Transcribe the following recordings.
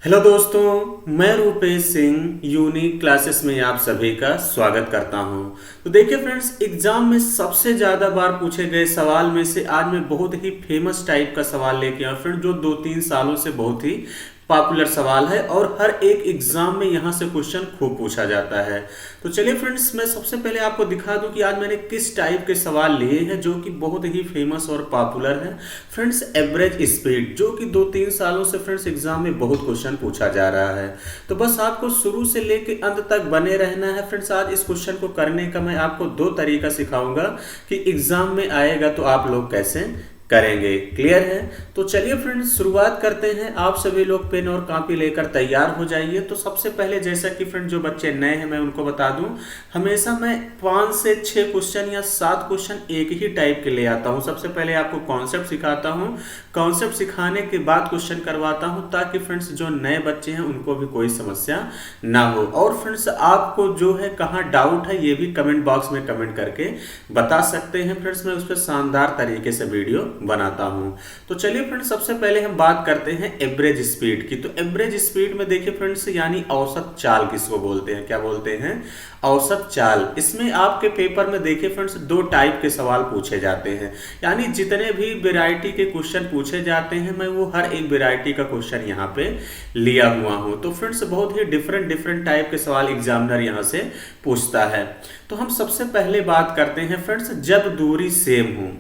Hello दोस्तों, मैं Rupesh Singh unique classes में आप सभी का स्वागत करता हूं। तो देखिए फ्रेंड्स, एग्जाम में सबसे ज़्यादा बार पूछे गए सवाल में से आज मैं बहुत ही फेमस टाइप का सवाल लेके आया फ्रेंड, जो 2-3 सालों से बहुत ही पॉपुलर सवाल है और हर एक एग्जाम में यहाँ से क्वेश्चन खूब पूछा जाता है। तो चलिए फ्रेंड्स, मैं सबसे पहले आपको दिखा दूं कि आज मैंने किस टाइप के सवाल लिए हैं जो कि बहुत ही फेमस और पॉपुलर है। फ्रेंड्स, एवरेज स्पीड, जो कि 2-3 सालों से फ्रेंड्स एग्जाम में बहुत क्वेश्चन पूछा जा रहा है। तो बस आपको शुरू से लेकर अंत तक बने रहना है फ्रेंड्स। आज इस क्वेश्चन को करने का मैं आपको 2 तरीका सिखाऊंगा कि एग्जाम में आएगा तो आप लोग कैसे करेंगे। क्लियर है? तो चलिए फ्रेंड्स, शुरुआत करते हैं। आप सभी लोग पेन और कॉपी लेकर तैयार हो जाइए। तो सबसे पहले, जैसा कि फ्रेंड जो बच्चे नए हैं मैं उनको बता दूं, हमेशा मैं 5 से 6 क्वेश्चन या 7 क्वेश्चन एक ही टाइप के ले आता हूं। सबसे पहले आपको कॉन्सेप्ट सिखाता हूं, कॉन्सेप्ट सिखाने के बाद क्वेश्चन करवाता हूं, ताकि फ्रेंड्स जो नए बच्चे हैं उनको भी कोई समस्या ना हो। और फ्रेंड्स, आपको जो है कहाँ डाउट है ये भी कमेंट बॉक्स में कमेंट करके बता सकते हैं फ्रेंड्स। मैं उस पर शानदार तरीके से वीडियो बनाता हूं। तो चलिए फ्रेंड्स, सबसे पहले हम बात करते हैं एवरेज स्पीड की। तो एवरेज स्पीड में देखिए फ्रेंड्स, यानी औसत चाल किसको बोलते हैं, क्या बोलते हैं? औसत चाल। इसमें आपके पेपर में देखिए फ्रेंड्स 2 टाइप के सवाल पूछे जाते हैं, यानी जितने भी वैरायटी के क्वेश्चन पूछे जाते हैं मैं वो हर एक वैरायटी का क्वेश्चन यहाँ पे लिया हुआ हूँ। तो फ्रेंड्स बहुत ही डिफरेंट डिफरेंट टाइप के सवाल एग्जामिनर यहाँ से पूछता है। तो हम सबसे पहले बात करते हैं फ्रेंड्स, जब दूरी सेम हो,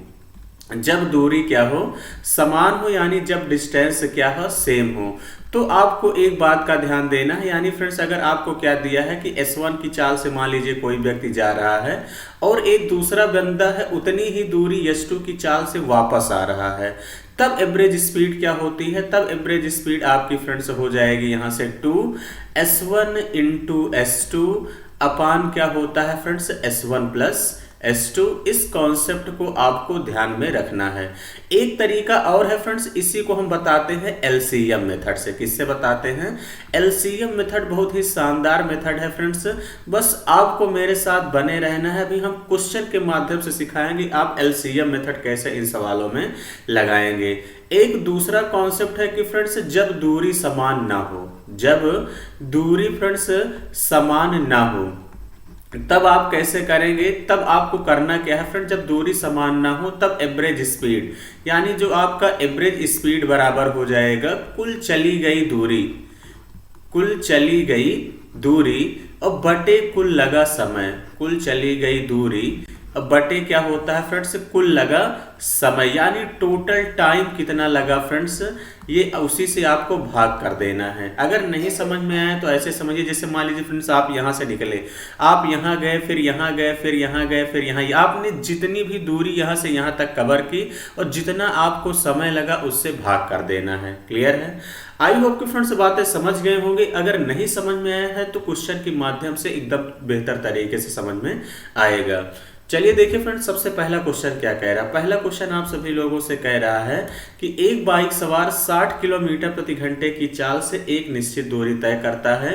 जब दूरी क्या हो, समान हो, यानी जब डिस्टेंस क्या हो, सेम हो। तो आपको एक बात का ध्यान देना है, यानी फ्रेंड्स अगर आपको क्या दिया है कि S1 की चाल से मान लीजिए कोई व्यक्ति जा रहा है और एक दूसरा बंदा है उतनी ही दूरी S2 की चाल से वापस आ रहा है, तब एवरेज स्पीड क्या होती है? तब एवरेज स्पीड आपकी फ्रेंड्स हो जाएगी यहाँ से 2S1 इंटू S2 अपान क्या होता है फ्रेंड्स, S1 प्लस S2। इस कॉन्सेप्ट को आपको ध्यान में रखना है। एक तरीका और है फ्रेंड्स, इसी को हम बताते हैं LCM मेथड से। किससे बताते हैं? LCM मेथड बहुत ही शानदार मेथड है फ्रेंड्स। बस आपको मेरे साथ बने रहना है। अभी हम क्वेश्चन के माध्यम से सिखाएंगे आप LCM मेथड कैसे इन सवालों में लगाएंगे। एक दूसरा कॉन्सेप्ट है कि फ्रेंड्स जब दूरी समान ना हो, जब दूरी फ्रेंड्स समान ना हो तब आप कैसे करेंगे? तब आपको करना क्या है फ्रेंड, जब दूरी समान ना हो तब एवरेज स्पीड, यानी जो आपका एवरेज स्पीड बराबर हो जाएगा कुल चली गई दूरी, कुल चली गई दूरी और बटे कुल लगा समय। कुल चली गई दूरी अब बटे क्या होता है फ्रेंड्स, कुल लगा समय, यानी टोटल टाइम कितना लगा फ्रेंड्स, ये उसी से आपको भाग कर देना है। अगर नहीं समझ में आया तो ऐसे समझिए, जैसे मान लीजिए फ्रेंड्स आप यहाँ से निकले, आप यहाँ गए, फिर यहाँ गए, फिर यहाँ गए, फिर यहाँ, आपने जितनी भी दूरी यहाँ से यहाँ तक कवर की और जितना आपको समय लगा उससे भाग कर देना है। क्लियर है? आई होप कि फ्रेंड्स बातें समझ गए होंगे। अगर नहीं समझ में आया है तो क्वेश्चन के माध्यम से एकदम बेहतर तरीके से समझ में आएगा। चलिए देखिए फ्रेंड्स, सबसे पहला क्वेश्चन क्या कह रहा है। पहला क्वेश्चन आप सभी लोगों से कह रहा है कि एक बाइक सवार 60 किलोमीटर प्रति घंटे की चाल से एक निश्चित दूरी तय करता है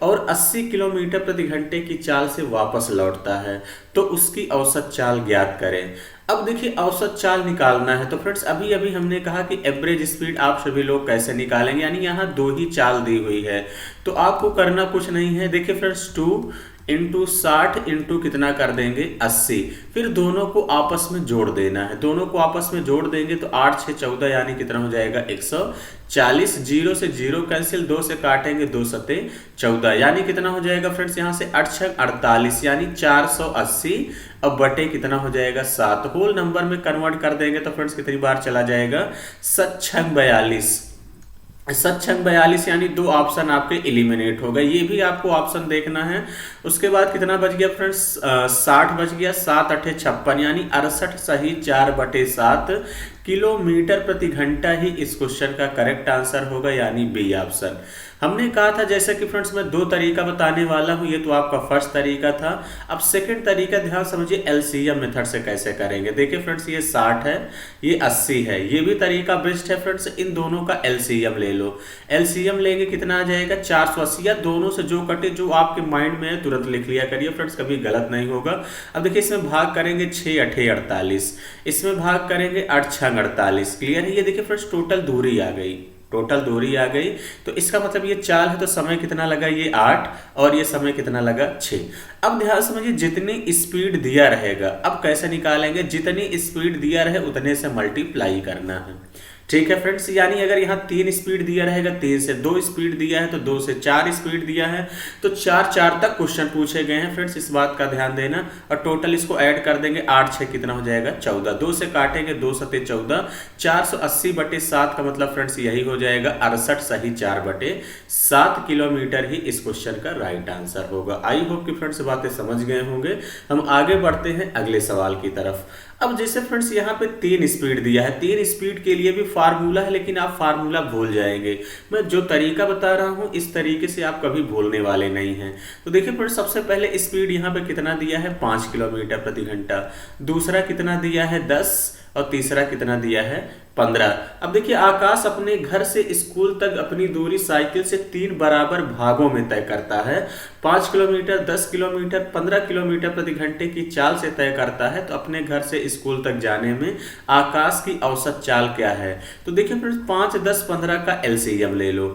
और 80 किलोमीटर प्रति घंटे की चाल से वापस लौटता है, तो उसकी औसत चाल ज्ञात करें। अब देखिए, औसत चाल निकालना है तो फ्रेंड्स अभी अभी हमने कहा कि एवरेज स्पीड आप सभी लोग कैसे निकालेंगे, यानी यहाँ 2 ही चाल दी हुई है तो आपको करना कुछ नहीं है। देखिए फ्रेंड्स 2 इंटू 60 इंटू कितना कर देंगे, 80। फिर दोनों को आपस में जोड़ देना है। दोनों को आपस में जोड़ देंगे तो 8 6 14, यानी कितना हो जाएगा 140। 0 से 0 कैंसिल, 2 से काटेंगे 2 सते 14, यानी कितना हो जाएगा फ्रेंड्स यहाँ से 8 6 48, यानी 480। अब बटे कितना हो जाएगा 7, होल नंबर में कन्वर्ट कर देंगे तो फ्रेंड्स कितनी बार चला जाएगा, 7 6 42। 7 6 42, यानी 2 ऑप्शन आपके एलिमिनेट हो गए। ये भी आपको ऑप्शन देखना है। उसके बाद कितना बच गया फ्रेंड्स, 60 बच गया, 7 8 56, यानी 68 सही 4/7 किलोमीटर प्रति घंटा ही इस क्वेश्चन का करेक्ट आंसर होगा, यानी बी ऑप्शन। हमने कहा था जैसे कि फ्रेंड्स मैं 2 तरीका बताने वाला हूं, ये तो आपका फर्स्ट तरीका था। अब सेकंड तरीका ध्यान समझिए, LCM मेथड से कैसे करेंगे। देखिए फ्रेंड्स ये 60 है, ये 80 है, ये भी तरीका बेस्ट है फ्रेंड्स। इन दोनों का LCM ले लो। LCM लेंगे कितना आ जाएगा, 480, या दोनों से जो कटे जो आपके माइंड में है तुरंत लिख लिया करिए फ्रेंड्स, कभी गलत नहीं होगा। अब देखिए इसमें भाग करेंगे 6 8 48, इसमें भाग करेंगे 8 6 48। क्लियर है? ये देखिए फ्रेंड्स टोटल दूरी आ गई, टोटल दूरी आ गई। तो इसका मतलब ये चाल है, तो समय कितना लगा, ये 8, और ये समय कितना लगा, 6। अब ध्यान समझिए, जितनी स्पीड दिया रहेगा, अब कैसे निकालेंगे, जितनी स्पीड दिया रहे उतने से मल्टीप्लाई करना है। ठीक है फ्रेंड्स, यानी अगर यहाँ 3 स्पीड दिया रहेगा, 3 से 2 स्पीड दिया है, तो 2 से 4 स्पीड दिया है, तो 4 तक क्वेश्चन पूछे गए हैं फ्रेंड्स, इस बात का ध्यान देना। और टोटल इसको ऐड कर देंगे, 8 6 कितना हो जाएगा, 14। 2 से काटेंगे, 2 सते 14, 480/7 का मतलब फ्रेंड्स यही हो जाएगा 68 सही 4/7 किलोमीटर ही इस क्वेश्चन का राइट आंसर होगा। आई होप कि फ्रेंड्स बातें समझ गए होंगे। हम आगे बढ़ते हैं अगले सवाल की तरफ। अब जैसे फ्रेंड्स यहाँ पे 3 स्पीड दिया है, 3 स्पीड के लिए भी फार्मूला है, लेकिन आप फार्मूला भूल जाएंगे। मैं जो तरीका बता रहा हूँ इस तरीके से आप कभी भूलने वाले नहीं हैं। तो देखिए फ्रेंड्स, सबसे पहले स्पीड यहाँ पे कितना दिया है, 5 किलोमीटर प्रति घंटा, दूसरा कितना दिया है, 10, और तीसरा कितना दिया है, 15। अब देखिए, आकाश अपने घर से स्कूल तक अपनी दूरी साइकिल से 3 बराबर भागों में तय करता है। 5 किलोमीटर, 10 किलोमीटर, 15 किलोमीटर प्रति घंटे की चाल से तय करता है। तो अपने घर से स्कूल तक जाने में आकाश की औसत चाल क्या है। तो देखिए फ्रेंड्स, 5, 10, 15 का एलसीएम ले लो।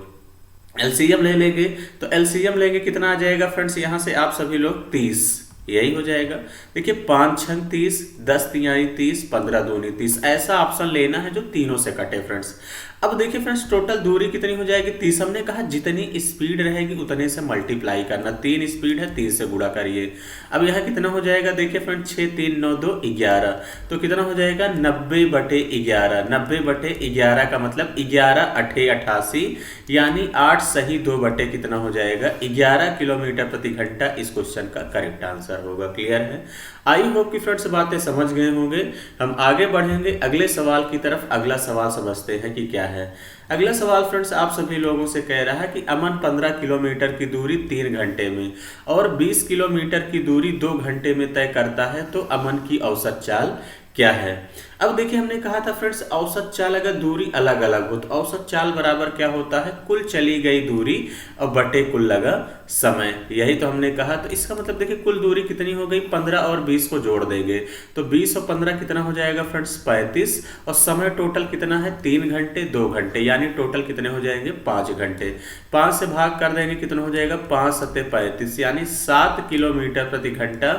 एलसीएम ले लेंगे तो एलसीएम लेंगे, कितना आ जाएगा फ्रेंड्स, यहाँ से आप सभी लोग 30, यही हो जाएगा। देखिए 5 6 30, 10 3 30, 15 दूनी 30, ऐसा ऑप्शन लेना है जो तीनों से कटे फ्रेंड्स। अब देखिए फ्रेंड्स, टोटल दूरी कितनी हो जाएगी, 30। हमने कहा जितनी स्पीड रहेगी उतने से मल्टीप्लाई करना, 3 स्पीड है, 30 से गुणा करिए। अब यहाँ कितना हो जाएगा, देखिए फ्रेंड्स, 6 3 9 2 11, तो कितना हो जाएगा, 90/11। 90/11 का मतलब 11 8 88, यानी 8 सही 2 बटे कितना हो जाएगा, 11 किलोमीटर प्रति घंटा इस क्वेश्चन का करेक्ट आंसर होगा। क्लियर है। आई होप कि फ्रेंड्स बातें समझ गए होंगे। हम आगे बढ़ेंगे अगले सवाल की तरफ। अगला सवाल समझते हैं कि क्या है। अगला सवाल फ्रेंड्स आप सभी लोगों से कह रहा है कि अमन 15 किलोमीटर की दूरी 3 घंटे में और 20 किलोमीटर की दूरी 2 घंटे में तय करता है, तो अमन की औसत चाल क्या है। अब देखिए, हमने कहा था फ्रेंड्स, औसत चाल अगर दूरी अलग अलग हो तो औसत चाल बराबर क्या होता है, कुल चली गई दूरी और बटे कुल लगा समय। यही तो हमने कहा। तो इसका मतलब देखिए, कुल दूरी कितनी हो गई, 15 और 20 को जोड़ देंगे तो 20 और 15 कितना हो जाएगा फ्रेंड्स, 35, और समय टोटल कितना है, 3 घंटे 2 घंटे, यानी टोटल कितने हो जाएंगे, 5 घंटे। 5 से भाग कर देंगे, कितना हो जाएगा, 5 7 35, यानी 7 किलोमीटर प्रति घंटा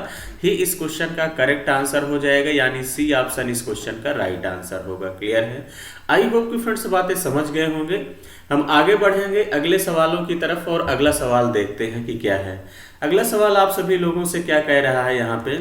ही इस क्वेश्चन का करेक्ट आंसर हो जाएगा, यानी सी ऑप्शन इस क्वेश्चन का राइट आंसर होगा। क्लियर है। आई होप कि फ्रेंड्स बातें समझ गए होंगे। हम आगे बढ़ेंगे अगले सवालों की तरफ और अगला सवाल देखते हैं कि क्या है। अगला सवाल आप सभी लोगों से क्या कह रहा है यहाँ पे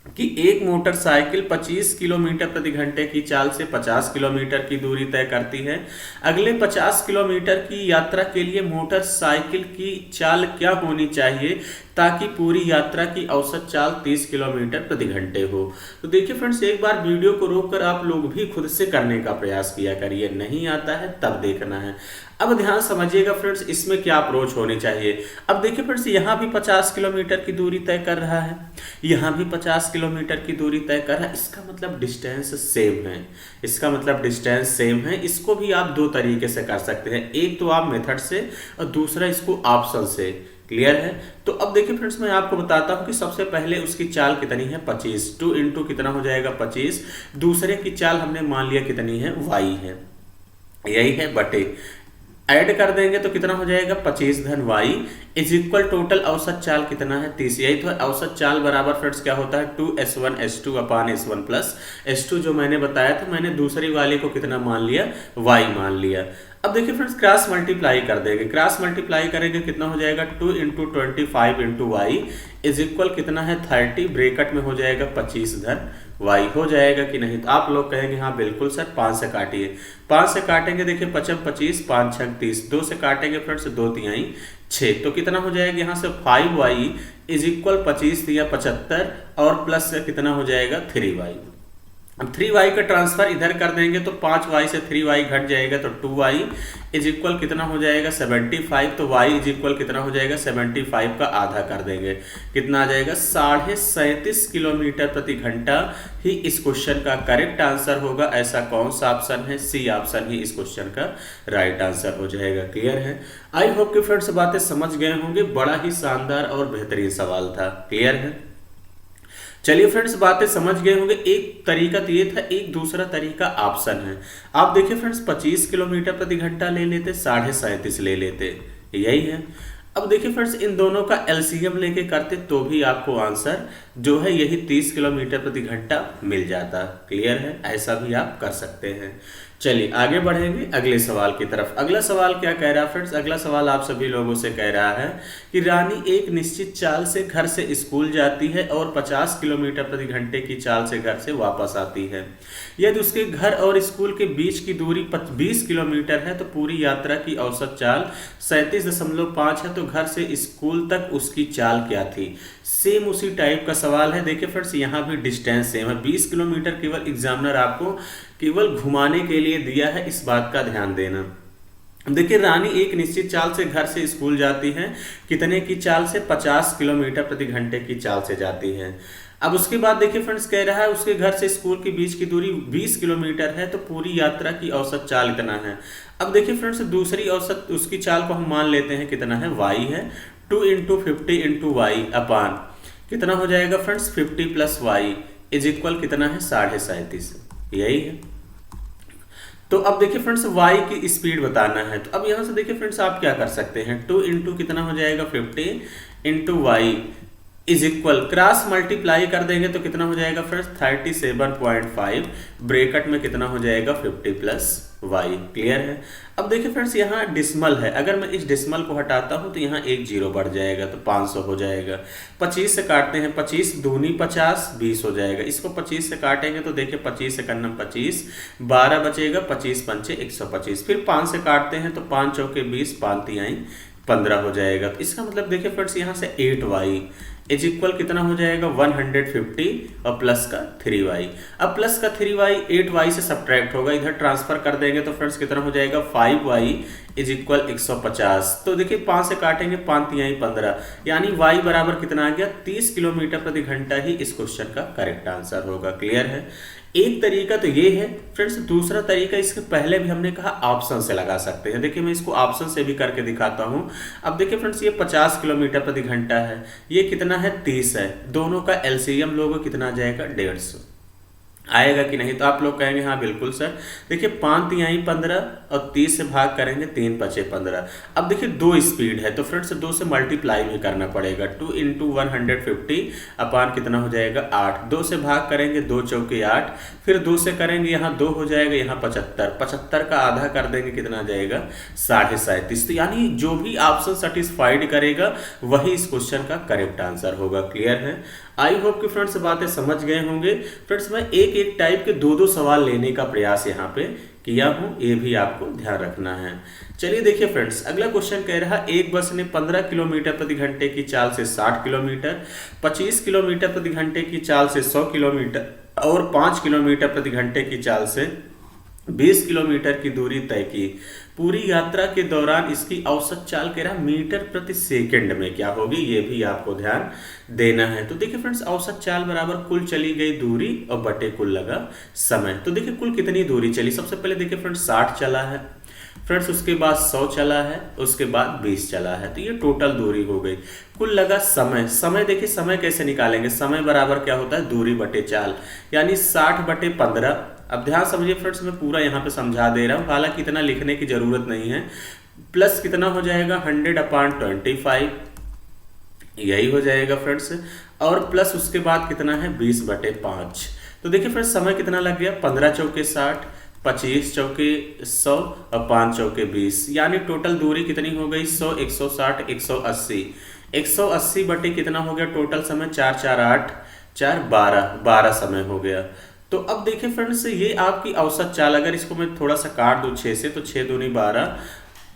कि एक मोटरसाइकिल 25 किलोमीटर प्रति घंटे की चाल से 50 किलोमीटर की दूरी तय करती है। अगले 50 किलोमीटर की यात्रा के लिए मोटरसाइकिल की चाल क्या होनी चाहिए ताकि पूरी यात्रा की औसत चाल 30 किलोमीटर प्रति घंटे हो। तो देखिए फ्रेंड्स, एक बार वीडियो को रोककर आप लोग भी खुद से करने का प्रयास किया करिए, नहीं आता है तब देखना है। अब ध्यान समझिएगा फ्रेंड्स, इसमें क्या अप्रोच होनी चाहिए। अब देखिए फ्रेंड्स, यहाँ भी 50 किलोमीटर की दूरी तय कर रहा है, यहाँ भी 50 किलोमीटर की दूरी तय कर रहा है। इसका मतलब डिस्टेंस सेम है, इसका मतलब डिस्टेंस सेम है। इसको भी आप 2 तरीके से कर सकते हैं, एक तो आप मेथड से और दूसरा इसको ऑप्शन से। क्लियर है। तो अब देखिए फ्रेंड्स, मैं आपको बताता हूं कि सबसे पहले उसकी चाल कितनी है, 25, 2 इंटू कितना हो जाएगा, 25। दूसरे की चाल हमने मान लिया कितनी है, y है, यही है, बटे ऐड कर देंगे तो कितना हो जाएगा, 25 धन y इज इक्वल टोटल औसत चाल कितना है, 30। यही तो औसत चाल बराबर फ्रेंड्स क्या होता है, 2s1 s2 अपान s1 प्लस s2 जो मैंने बताया था। मैंने दूसरी वाले को कितना मान लिया, y मान लिया। अब देखिए फ्रेंड्स, क्रॉस मल्टीप्लाई कर देंगे, क्रॉस मल्टीप्लाई करेंगे कितना हो जाएगा, 2 into 25 into y is equal कितना है, 30, ब्रेकेट में हो जाएगा 25 धन y। हो जाएगा कि नहीं, तो आप लोग कहेंगे हाँ बिल्कुल सर। 5 से काटिए, 5 से काटेंगे, देखिए 5 25, 5 6 30, 2 से काटेंगे फ्रेंड्स, 2 3 6, तो कितना हो जाएगा यहाँ से 5y इज इक्वल 25 दिया 75 और प्लस से कितना हो जाएगा 3y। अब 3y का ट्रांसफर इधर कर देंगे तो 5y से 3y घट जाएगा तो 2y इज इक्वल कितना हो जाएगा 75। तो y इज इक्वल कितना हो जाएगा 75 का आधा कर देंगे, कितना आ जाएगा 37.5 किलोमीटर प्रति घंटा ही इस क्वेश्चन का करेक्ट आंसर होगा। ऐसा कौन सा ऑप्शन है, सी ऑप्शन ही इस क्वेश्चन का राइट आंसर हो जाएगा। क्लियर है। आई होप कि फ्रेंड्स बातें समझ गए होंगे। बड़ा ही शानदार और बेहतरीन सवाल था। क्लियर है। चलिए फ्रेंड्स, बातें समझ गए होंगे। एक तरीका तो ये था, एक दूसरा तरीका ऑप्शन है। आप देखिए फ्रेंड्स, 25 किलोमीटर प्रति घंटा ले लेते, 37.5 ले लेते, यही है। अब देखिए फ्रेंड्स, इन दोनों का एलसीएम लेके करते तो भी आपको आंसर जो है यही 30 किलोमीटर प्रति घंटा मिल जाता। क्लियर है, ऐसा भी आप कर सकते हैं। चलिए आगे बढ़ेंगे अगले सवाल की तरफ। अगला सवाल क्या कह रहा है फ्रेंड्स, अगला सवाल आप सभी लोगों से कह रहा है कि रानी एक निश्चित चाल से घर से स्कूल जाती है और 50 किलोमीटर प्रति घंटे की चाल से घर से वापस आती है। यदि उसके घर और स्कूल के बीच की दूरी 20 किलोमीटर है तो पूरी यात्रा की औसत चाल 37.5 है, तो घर से स्कूल तक उसकी चाल क्या थी। सेम उसी टाइप का सवाल है। देखिए फ्रेंड्स, यहाँ भी डिस्टेंस सेम है, 20 किलोमीटर केवल एग्जामिनर आपको केवल घुमाने के लिए दिया है, इस बात का ध्यान देना। देखिए, रानी एक निश्चित चाल से घर से स्कूल जाती है, कितने की चाल से, 50 किलोमीटर प्रति घंटे की चाल से जाती है। अब उसके बाद देखिए फ्रेंड्स, कह रहा है उसके घर से स्कूल के बीच की दूरी 20 किलोमीटर है, तो पूरी यात्रा की औसत चाल इतना है। अब देखिए फ्रेंड्स, दूसरी औसत उसकी चाल को हम मान लेते हैं कितना है, y है। 2 × 50 × y अपान कितना हो जाएगा फ्रेंड्स, 50 + y इज इक्वल कितना है, 37.5, यही है। तो अब देखिए फ्रेंड्स, y की स्पीड बताना है, तो अब यहाँ से देखिए फ्रेंड्स, आप क्या कर सकते हैं, 2 × कितना हो जाएगा, 50 × y is equal, cross multiply कर देंगे तो कितना हो जाएगा फ्रेंड्स, 37.5, ब्रैकेट में कितना हो जाएगा, 50 + y। क्लियर है। अब देखिए फ्रेंड्स, यहाँ डिसमल है, अगर मैं इस डिसमल को हटाता हूँ तो यहाँ एक जीरो बढ़ जाएगा, तो 500 हो जाएगा। 25 से काटते हैं, 25 दूनी 50, 20 हो जाएगा। इसको 25 से काटेंगे तो देखिए 25 से करना 25, 12 बचेगा, 25 × 5 = 125। फिर 5 से काटते हैं तो 5 चौके 20, 5 तिहाई 15 हो जाएगा। तो इसका मतलब देखिए फ्रेंड्स, यहाँ से 8y इज इक्वल कितना हो जाएगा, 150 और प्लस का 3y। अब प्लस का 3y 8y से सब्ट्रैक्ट होगा, इधर ट्रांसफर कर देंगे तो फ्रेंड्स कितना हो जाएगा, 5y इज इक्वल 150। तो देखिए 5 से काटेंगे, 5 तिहाई 15, यानी y बराबर कितना आ गया, 30 किलोमीटर प्रति घंटा ही इस क्वेश्चन का करेक्ट आंसर होगा। क्लियर है। एक तरीका तो ये है फ्रेंड्स, दूसरा तरीका इसके पहले भी हमने कहा ऑप्शन से लगा सकते हैं। देखिए मैं इसको ऑप्शन से भी करके दिखाता हूं। अब देखिए फ्रेंड्स, ये 50 किलोमीटर प्रति घंटा है, ये कितना है, 30 है, दोनों का एलसीएम लोगे कितना आ जाएगा, 150 आएगा कि नहीं। तो आप लोग कहेंगे हाँ बिल्कुल सर। देखिए 5 तिहाई 15 और 30 से भाग करेंगे, 3 × 5 = 15। अब देखिए 2 स्पीड है तो फ्रेंड्स 2 से मल्टीप्लाई भी करना पड़ेगा, 2 × 150 अपान कितना हो जाएगा, 8। 2 से भाग करेंगे, 2 चौके 8, फिर 2 से करेंगे, यहाँ 2 हो जाएगा, यहाँ 75, 75 का आधा कर देंगे, कितना आ जाएगा, 37.5। तो यानी जो भी ऑप्शन सेटिस्फाइड करेगा वही इस क्वेश्चन का करेक्ट आंसर होगा। क्लियर है। आई होप कि फ्रेंड्स बातें समझ गए होंगे। फ्रेंड्स मैं एक टाइप के 2 सवाल लेने का प्रयास यहाँ पे किया हूँ, ये भी आपको ध्यान रखना है। चलिए देखिए फ्रेंड्स, अगला क्वेश्चन कह रहा है एक बस ने 15 किलोमीटर प्रति घंटे की चाल से 60 किलोमीटर, 25 किलोमीटर प्रति घंटे की चाल से 100 किलोमीटर और 5 किलोमीटर प्रति घंटे की चाल से 20 किलोमीटर की दूरी तय की। पूरी यात्रा के दौरान इसकी औसत चाल कह रहा मीटर प्रति सेकंड में क्या होगी, ये भी आपको ध्यान देना है। तो देखिए फ्रेंड्स, औसत चाल बराबर कुल चली गई दूरी और बटे कुल लगा समय। तो देखिए कुल कितनी दूरी चली, सबसे पहले देखिए फ्रेंड्स 60 चला है फ्रेंड्स, उसके बाद 100 चला है, उसके बाद 20 चला है, तो ये टोटल दूरी हो गई। कुल लगा समय। समय देखिए, समय कैसे निकालेंगे, समय बराबर क्या होता है, दूरी बटे चाल, यानी 60/15। अब ध्यान समझिए फ्रेंड्स, मैं पूरा यहाँ पे समझा दे रहा हूँ, हालांकि इतना लिखने की जरूरत नहीं है। प्लस कितना हो जाएगा, 100/25, यही हो जाएगा फ्रेंड्स, और प्लस उसके बाद कितना है, 20/5। तो देखिए फ्रेंड्स, समय कितना लग गया, 15 चौके 60, 25 चौके 100 और 5 चौके 20, यानी टोटल दूरी कितनी हो गई, 100, 160, 180। 180 बटे कितना हो गया टोटल समय, 4 4 8 4 12 समय हो गया। तो अब देखिए फ्रेंड्स, ये आपकी औसत चाल, अगर इसको मैं थोड़ा सा काट दूं 6 से, तो 6 दूनी 12,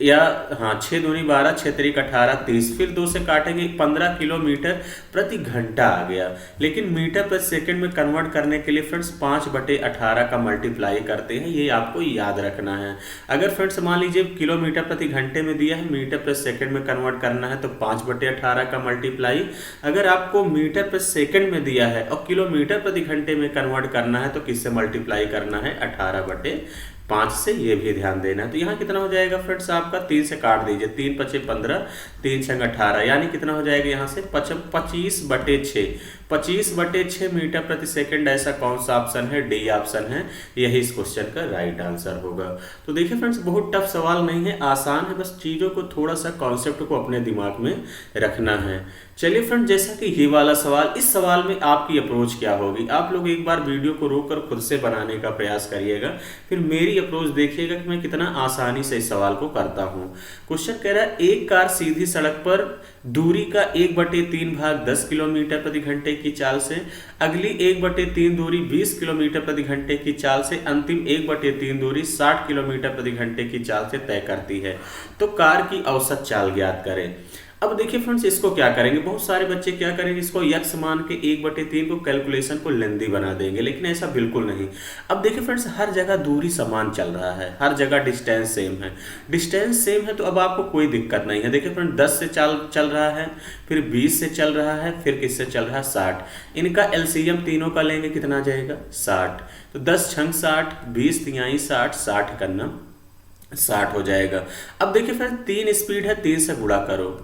या हाँ 6 दूनी 12, 6 तिरिक 18, 30, फिर 2 से काटेंगे, 15 किलोमीटर प्रति घंटा आ गया। लेकिन मीटर प्रति सेकंड में कन्वर्ट करने के लिए फ्रेंड्स 5/18 का मल्टीप्लाई करते हैं, ये आपको याद रखना है। अगर फ्रेंड्स मान लीजिए किलोमीटर प्रति घंटे में दिया है, मीटर प्रति सेकंड में कन्वर्ट करना है तो 5/18 का मल्टीप्लाई। अगर आपको मीटर प्रति सेकंड में दिया है और किलोमीटर प्रति घंटे में कन्वर्ट करना है तो किससे मल्टीप्लाई करना है, 18/5 से, ये भी ध्यान देना है। तो यहाँ कितना हो जाएगा फ्रेंड्स आपका, 3 से काट दीजिए, 3 × 5 = 15, 3 × 6 = 18, यानी कितना हो जाएगा यहाँ से 25/6। 25/6 मीटर प्रति सेकंड, ऐसा कौन सा ऑप्शन है? डी ऑप्शन है, यही इस क्वेश्चन का राइट आंसर होगा। तो देखिए फ्रेंड्स, बहुत टफ सवाल नहीं है, आसान है, बस चीज़ों को थोड़ा सा कॉन्सेप्ट को अपने दिमाग में रखना है। चलिए फ्रेंड, जैसा कि ये वाला सवाल, इस सवाल में आपकी अप्रोच क्या होगी? आप लोग एक बार वीडियो को रोक कर खुद से बनाने का प्रयास करिएगा, फिर मेरी अप्रोच देखिएगा कि मैं कितना आसानी से इस सवाल को करता हूँ। क्वेश्चन कह रहा है, एक कार सीधी सड़क पर दूरी का 1/3 भाग 10 किलोमीटर प्रति घंटे की चाल से, अगली 1/3 दूरी 20 किलोमीटर प्रति घंटे की चाल से, अंतिम 1/3 दूरी 60 किलोमीटर प्रति घंटे की चाल से तय करती है, तो कार की औसत चाल ज्ञात करें। अब देखिए फ्रेंड्स, इसको क्या करेंगे, बहुत सारे बच्चे क्या करेंगे, इसको यक्स मान के 1/3 को कैलकुलेशन को लेंदी बना देंगे, लेकिन ऐसा बिल्कुल नहीं। अब देखिए फ्रेंड्स, हर जगह दूरी समान चल रहा है, हर जगह डिस्टेंस सेम है, डिस्टेंस सेम है, तो अब आपको कोई दिक्कत नहीं है। देखिए फ्रेंड, 10 से चल रहा है, फिर 20 से चल रहा है, फिर किससे चल रहा है? 60। इनका एलसीएम तीनों का लेंगे, कितना आ जाएगा? 60। तो 10 छंग 60, 20 तिहाई 60, 60 कन्ना 60 हो जाएगा। अब देखिए फ्रेंड, 3 स्पीड है, 3 से गुणा करो,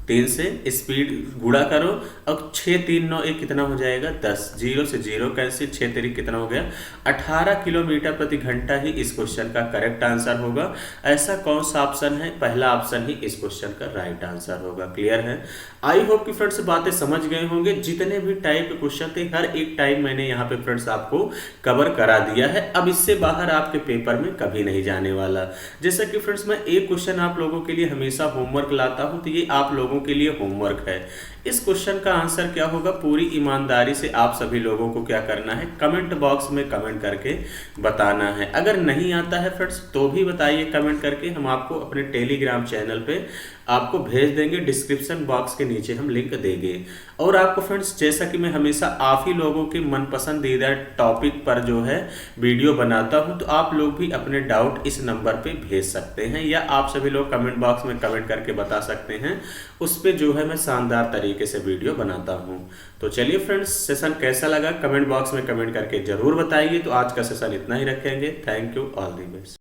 3 से स्पीड गुणा करो, अब 6 3 9 1 कितना हो जाएगा? 10। 0 से 0 कैंसिल, 6 3 कितना हो गया? 18 किलोमीटर प्रति घंटा ही इस क्वेश्चन का करेक्ट आंसर होगा। ऐसा कौन सा ऑप्शन है? पहला ऑप्शन ही इस क्वेश्चन का राइट आंसर होगा। क्लियर है? आई होप कि फ्रेंड्स बातें समझ गए होंगे। जितने भी टाइप के क्वेश्चन थे, हर एक टाइप मैंने यहाँ पे फ्रेंड्स आपको कवर करा दिया है। अब इससे बाहर आपके पेपर में कभी नहीं जाने वाला। जैसा कि फ्रेंड्स, मैं एक क्वेश्चन आप लोगों के लिए हमेशा होमवर्क लाता हूँ, तो ये आप लोगों के लिए होमवर्क है। इस क्वेश्चन का आंसर क्या होगा? पूरी ईमानदारी से आप सभी लोगों को क्या करना है? कमेंट बॉक्स में कमेंट करके बताना है। अगर नहीं आता है फ्रेंड्स, तो भी बताइए कमेंट करके, हम आपको अपने टेलीग्राम चैनल पे आपको भेज देंगे, डिस्क्रिप्शन बॉक्स के नीचे हम लिंक देंगे। और आपको फ्रेंड्स, जैसा कि मैं हमेशा आप ही लोगों के मन पसंदीदा टॉपिक पर जो है वीडियो बनाता हूं, तो आप लोग भी अपने डाउट इस नंबर पे भेज सकते हैं, या आप सभी लोग कमेंट बॉक्स में कमेंट करके बता सकते हैं। उस पर जो है मैं शानदार तरीके से वीडियो बनाता हूं। तो चलिए फ्रेंड्स, सेशन कैसा लगा कमेंट बॉक्स में कमेंट करके जरूर बताइए। तो आज का सेशन इतना ही रखेंगे। Thank you, all the best.